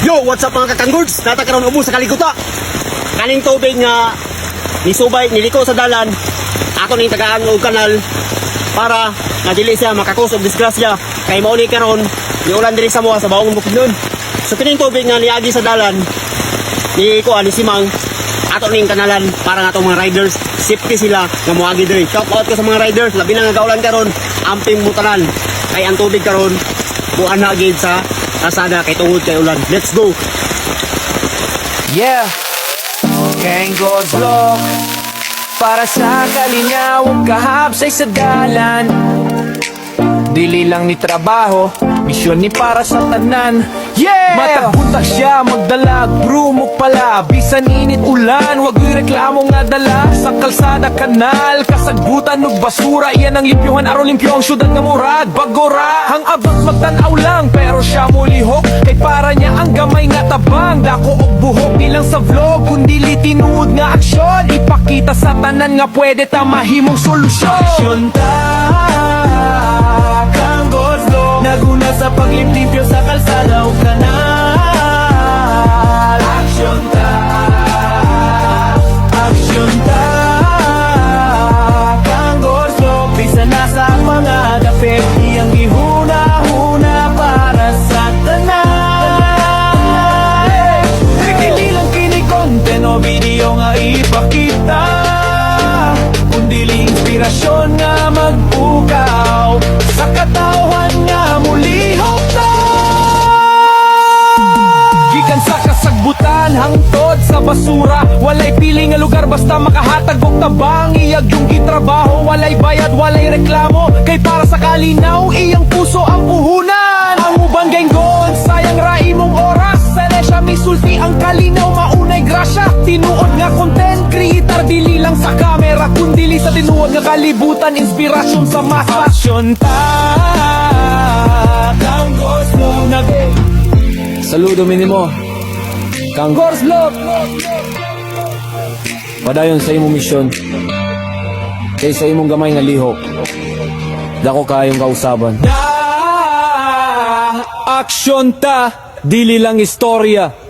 Yo, what's up mga kakanggurds? Natakaroon ubos sa kaliguta. Kaning tubig nga nisubay, niliko sa dalan. Ato ning tagaan og kanal para nga dili siya makakusog disgrasya. Kay mao ni karon ni ulan diri sa moa sa bawong bukidnon. So kining tubig nga niagi sa dalan ni ni Simang ato ning kanalan para nga atong mga riders safety sila nga moagi diri. Shout out ko sa mga riders labi na nga gaulan karon, amping mutanan. Kay ang tubig karon buan na gid sa kasada kay tungod kay ulan. Let's go. Yeah, Gang God's Lock para sa kalinaw, kahapsay sa dalan. Dili lang ni trabaho, misyon ni para sa tanan. Yeah! Matagunta siya, magdalag, brumok pala. Bisan init ulan, wag reklamo nga dala. Sa kalsada kanal, kasagbutan og basura. Iyan ang limpyuhan, aron limpyo ang syudad nga murag bagora. Hang abot magtanaw lang, pero siya mulihok. Kay para niya ang gamay nga tabang. Dako og buhok, nilang sa vlog, kundi tinuod nga aksyon. Ipakita sa tanan nga pwede ta mahimong solusyon. Aksyon ta, Gang God's Lock, naguna sa paglimpyo sa kalsada o kanal. Aksyon ta, aksyon ta, Gang God's Lock, bisan nasa mga dapit, iyang gihuna-huna para sa tanan. Dili lang kini content o video nga ipakita, kundi inspirasyon nga magbukaw sa katawhan nga mulihok ta. Gikan sa kasagbutan hangtod sa basura, walay pili nga lugar basta makahatag og tabang. Iyag yung gitrabaho, walay bayad, walay reklamo. Kay para sa kalinaw, iyang puso ang puhunan. Ang ubang genggon, sayang ra imong oras. Sana siya misulti ang kalinaw, maunay grasya. Tinuod nga content creator, dili lang sa camera, kundi sa tinuod nga kalibutan, inspirasyon sa masa. Aksyon ta, Gang God's Lock. Saludo minimo, Gang God's Lock. Padayon sa imong misyon, kay sa imong gamay nga lihok, dako kayong kausaban. Aksyon ta, dili lang istorya.